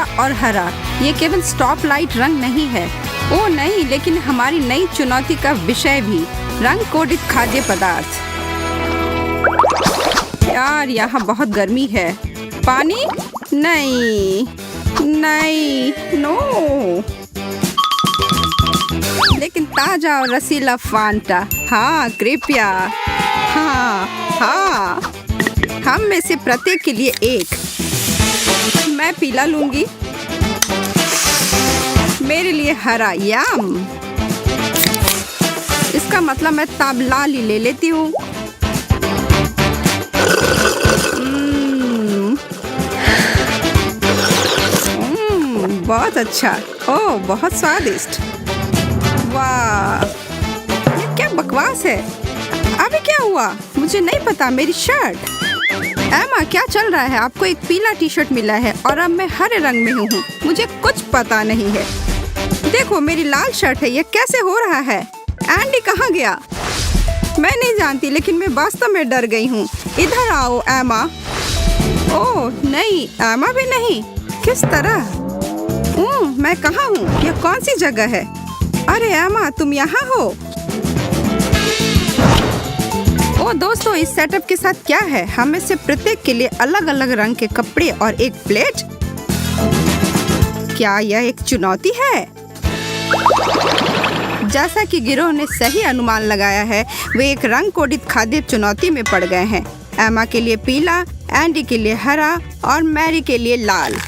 पीला और हरा, ये केवल स्टॉप लाइट रंग नहीं है। ओ नहीं, लेकिन हमारी नई चुनौती का विषय भी, रंग कोडित खाद्य पदार्थ। यार यहाँ बहुत गर्मी है। पानी? नहीं नहीं, नो। लेकिन ताजा और रसीला फांटा, हाँ कृपया। हाँ हाँ, हम में से प्रत्येक के लिए एक। मैं पीला लूंगी। मेरे लिए हरा, यम। इसका मतलब मैं ताबलाल ही ले लेती हूँ। बहुत अच्छा। ओह, बहुत स्वादिष्ट। वाह, ये क्या बकवास है। अभी क्या हुआ? मुझे नहीं पता। मेरी शर्ट। एमा, क्या चल रहा है? आपको एक पीला टी शर्ट मिला है और अब मैं हरे रंग में हूँ। मुझे कुछ पता नहीं है। देखो, मेरी लाल शर्ट है। ये कैसे हो रहा है? एंडी कहाँ गया? मैं नहीं जानती, लेकिन मैं वास्तव में डर गई हूँ। इधर आओ एमा। ओह नहीं, एमा भी नहीं। किस तरह? मैं कहाँ हूँ? यह कौन सी जगह है? अरे एमा, तुम यहाँ हो? ओ दोस्तों, इस सेटअप के साथ क्या है? हम में से प्रत्येक के लिए अलग अलग रंग के कपड़े और एक प्लेट। क्या यह एक चुनौती है? जैसा कि गिरोह ने सही अनुमान लगाया है, वे एक रंग कोडित खाद्य चुनौती में पड़ गए हैं। एमा के लिए पीला, एंडी के लिए हरा और मैरी के लिए लाल।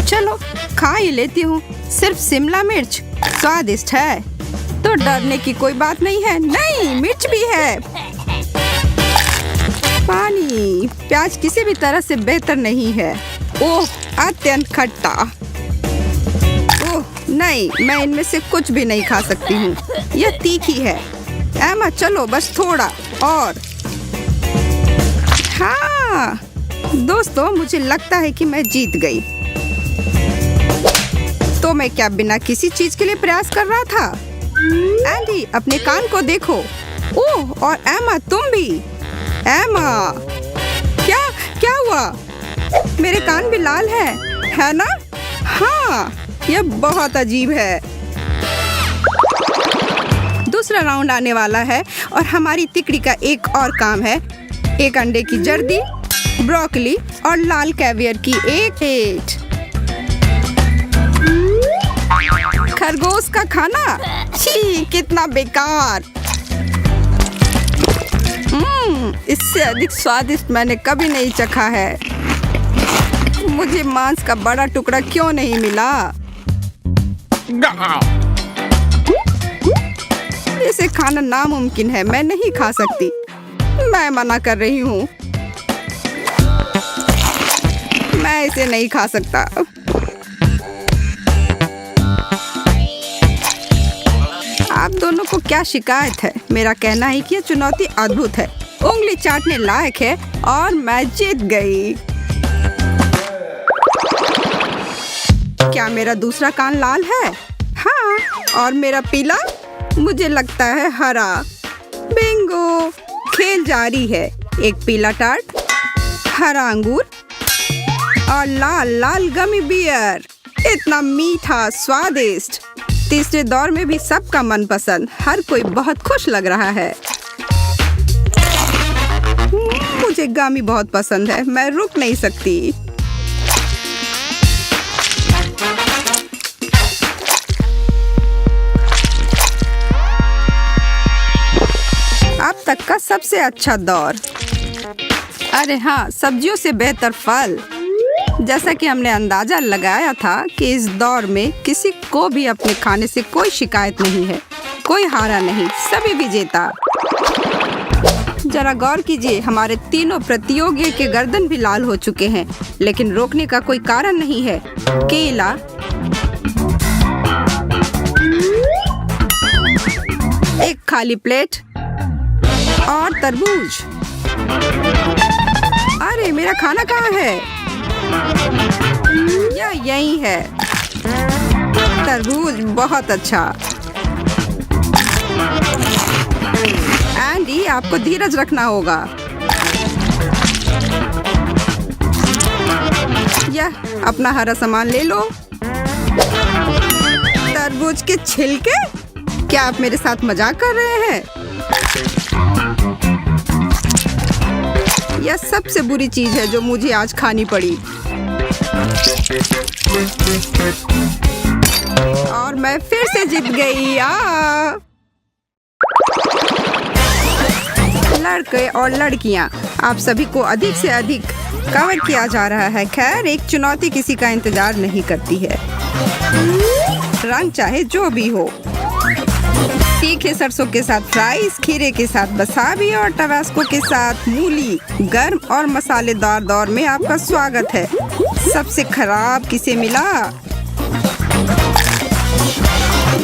चलो खा ही लेती हूँ। सिर्फ शिमला मिर्च स्वादिष्ट है तो डरने की कोई बात नहीं है। नहीं, मिर्च भी है। पानी, प्याज किसी भी तरह से बेहतर नहीं है। ओह, अत्यंत खट्टा। ओह नहीं, मैं इनमें से कुछ भी नहीं खा सकती हूँ। यह तीखी है। एमा चलो, बस थोड़ा और। हाँ दोस्तों, मुझे लगता है कि मैं जीत गई। तो मैं क्या बिना किसी चीज के लिए प्रयास कर रहा था? एंडी, अपने कान को देखो। ओह, और एमा तुम भी। एमा, क्या क्या हुआ? मेरे कान भी लाल है ना? हाँ, यह बहुत अजीब है। दूसरा राउंड आने वाला है और हमारी तिकड़ी का एक और काम है। एक अंडे की जर्दी, ब्रोकली और लाल कैवियर की एक प्लेट। खरगोश का खाना? छी, कितना बेकार। इससे अधिक स्वादिष्ट मैंने कभी नहीं चखा है। मुझे मांस का बड़ा टुकड़ा क्यों नहीं मिला? इसे खाना नामुमकिन है। मैं नहीं खा सकती। मैं मना कर रही हूँ। मैं इसे नहीं खा सकता। आप दोनों को क्या शिकायत है? मेरा कहना है कि यह चुनौती अद्भुत है, उंगली चाटने लायक है और मैं जीत गई। क्या मेरा दूसरा कान लाल है? हाँ, और मेरा पीला? मुझे लगता है हरा। बिंगो, खेल जारी है। एक पीला टार्ट, हरा अंगूर और लाल लाल गमी बियर। इतना मीठा, स्वादिष्ट। तीसरे दौर में भी सबका मनपसंद। हर कोई बहुत खुश लग रहा है। मुझे गामी बहुत पसंद है। मैं रुक नहीं सकती। अब तक का सबसे अच्छा दौर। अरे हाँ, सब्जियों से बेहतर फल। जैसा कि हमने अंदाजा लगाया था कि इस दौर में किसी को भी अपने खाने से कोई शिकायत नहीं है। कोई हारा नहीं, सभी विजेता। जरा गौर कीजिए, हमारे तीनों प्रतियोगियों के गर्दन भी लाल हो चुके हैं, लेकिन रोकने का कोई कारण नहीं है। केला, एक खाली प्लेट और तरबूज। अरे मेरा खाना कहाँ है? यह यही है। तरबूज बहुत अच्छा। एंडी, आपको धीरज रखना होगा। यह अपना हरा सामान ले लो। तरबूज के छिलके? क्या आप मेरे साथ मजाक कर रहे हैं? यह सबसे बुरी चीज है जो मुझे आज खानी पड़ी। और मैं फिर से जीत गई। लड़के और लड़कियां, आप सभी को अधिक से अधिक कवर किया जा रहा है। खैर, एक चुनौती किसी का इंतजार नहीं करती है, रंग चाहे जो भी हो। तीखे सरसों के साथ फ्राइज, खीरे के साथ वसाबी और टबास्को के साथ मूली। गर्म और मसालेदार दौर में आपका स्वागत है। सबसे खराब किसे मिला?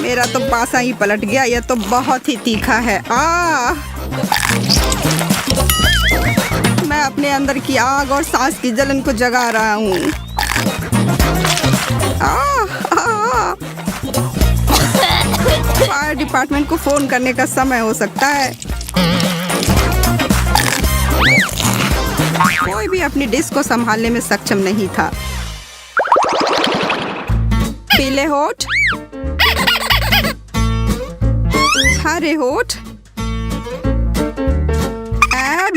मेरा तो पासा ही पलट गया। यह तो बहुत ही तीखा है। मैं अपने अंदर की आग और सांस की जलन को जगा रहा हूँ। फायर डिपार्टमेंट को फोन करने का समय हो सकता है। कोई भी अपनी डिश को संभालने में सक्षम नहीं था। पीले होठ, हरे होठ।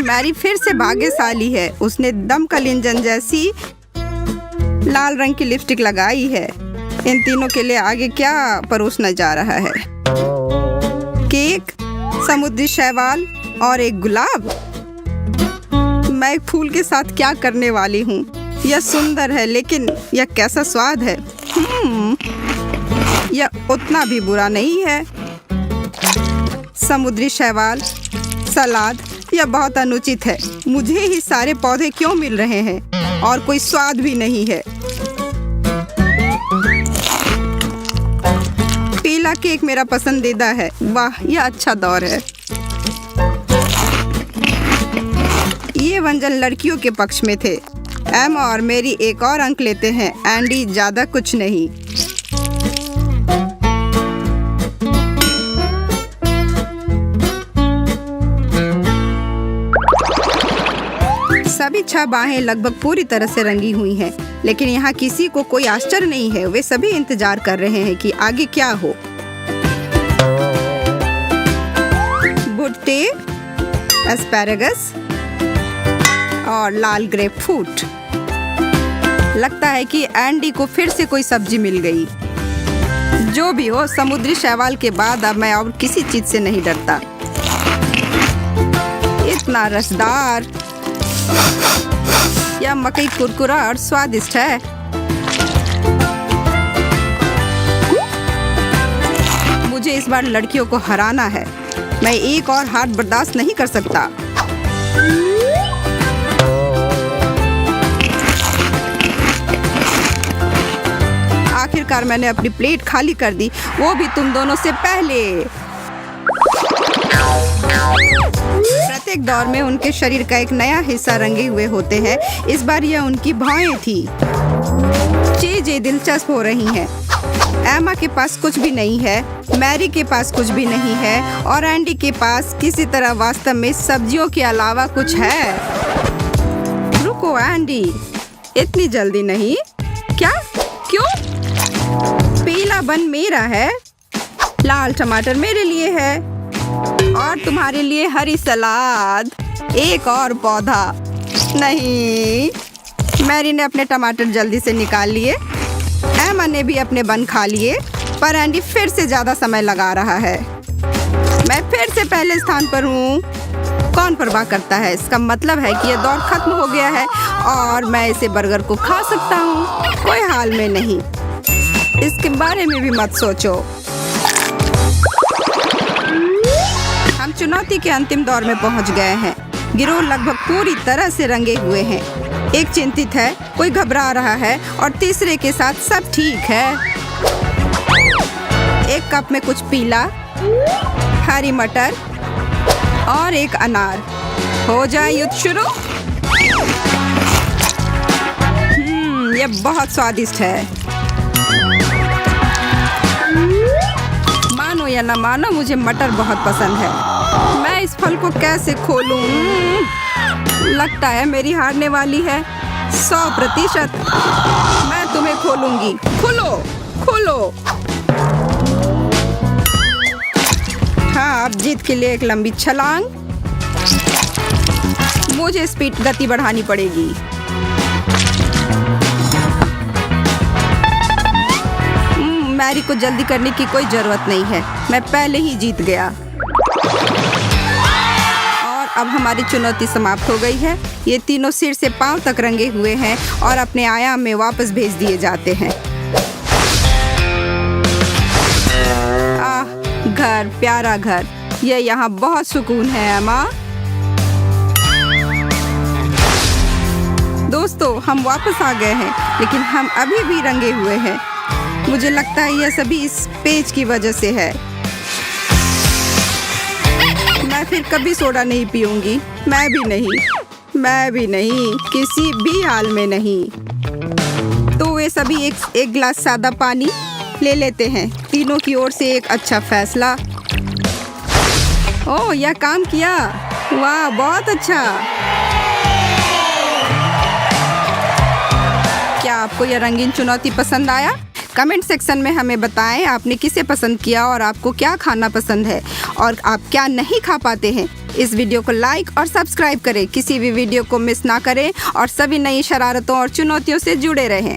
मैरी फिर से भाग्यशाली है। उसने दमकल इंजन जैसी लाल रंग की लिपस्टिक लगाई है। इन तीनों के लिए आगे क्या परोसना जा रहा है? केक, समुद्री शैवाल और एक गुलाब। मैं एक फूल के साथ क्या करने वाली हूँ? यह सुंदर है, लेकिन यह कैसा स्वाद है। यह उतना भी बुरा नहीं है। समुद्री शैवाल, सलाद, यह बहुत अनुचित है। मुझे ही सारे पौधे क्यों मिल रहे हैं और कोई स्वाद भी नहीं है। पीला केक मेरा पसंदीदा है। वाह, यह अच्छा दौर है। ये व्यंजन लड़कियों के पक्ष में थे। एम और मेरी एक और अंक लेते हैं। एंडी ज्यादा कुछ नहीं। सभी 6 बाहें लगभग पूरी तरह से रंगी हुई हैं, लेकिन यहाँ किसी को कोई आश्चर्य नहीं है। वे सभी इंतजार कर रहे हैं कि आगे क्या हो। भुट्टे, एस्पैरागस और लाल ग्रेपफ्रूट। लगता है कि एंडी को फिर से कोई सब्जी मिल गई। जो भी हो, समुद्री शैवाल के बाद अब मैं और किसी चीज से नहीं डरता। इतना रसदार। यह मकई कुरकुरा और स्वादिष्ट है। मुझे इस बार लड़कियों को हराना है। मैं एक और हार बर्दाश्त नहीं कर सकता। आखिरकार मैंने अपनी प्लेट खाली कर दी, वो भी तुम दोनों से पहले। प्रत्येक दौर में उनके शरीर का एक नया हिस्सा रंगे हुए होते हैं। इस बार यह उनकी भौहें थी। चीजें दिलचस्प हो रही हैं। एमा के पास कुछ भी नहीं है, मैरी के पास कुछ भी नहीं है और एंडी के पास किसी तरह वास्तव में सब्जियों के अलावा कुछ है। रुको एंडी, इतनी जल्दी नहीं। क्या? क्यों? पीला बन मेरा है, लाल टमाटर मेरे लिए है और तुम्हारे लिए हरी सलाद। एक और पौधा नहीं। मैरी ने अपने टमाटर जल्दी से निकाल लिए। एमा ने भी अपने बन खा लिए, पर एंडी फिर से ज्यादा समय लगा रहा है। मैं फिर से पहले स्थान पर हूँ। कौन परवाह करता है? इसका मतलब है कि यह दौर खत्म हो गया है और मैं इसे बर्गर को खा सकता हूँ। कोई हाल में नहीं। इसके बारे में भी मत सोचो। हम चुनौती के अंतिम दौर में पहुंच गए हैं। गिरोह लगभग पूरी तरह से रंगे हुए हैं। एक चिंतित है, कोई घबरा रहा है और तीसरे के साथ सब ठीक है। एक कप में कुछ पीला, हरी मटर और एक अनार। हो जाए युद्ध शुरू। यह बहुत स्वादिष्ट है। मानो या न मानो, मुझे मटर बहुत पसंद है। मैं इस फल को कैसे खोलूं? लगता है मेरी हारने वाली है। 100%। मैं तुम्हें खोलूंगी। खोलो खोलो। हाँ, अब जीत के लिए एक लंबी छलांग। मुझे स्पीड गति बढ़ानी पड़ेगी। मैरी को जल्दी करने की कोई जरूरत नहीं है, मैं पहले ही जीत गया। और अब हमारी चुनौती समाप्त हो गई है। ये तीनों सिर से पांव तक रंगे हुए हैं और अपने आयाम में वापस भेज दिए जाते हैं। घर, प्यारा घर। ये यहाँ बहुत सुकून है एमा। दोस्तों, हम वापस आ गए हैं, लेकिन हम अभी भी रंगे हुए हैं। मुझे लगता है यह सभी इस पेज की वजह से है। मैं फिर कभी सोडा नहीं पीऊंगी। मैं भी नहीं, किसी भी हाल में नहीं। तो वे सभी एक गिलास सादा पानी ले लेते हैं। तीनों की ओर से एक अच्छा फैसला। ओह, यह काम किया। वाह, बहुत अच्छा। क्या आपको यह रंगीन चुनौती पसंद आया? कमेंट सेक्शन में हमें बताएं आपने किसे पसंद किया और आपको क्या खाना पसंद है और आप क्या नहीं खा पाते हैं। इस वीडियो को लाइक और सब्सक्राइब करें, किसी भी वीडियो को मिस ना करें और सभी नई शरारतों और चुनौतियों से जुड़े रहें।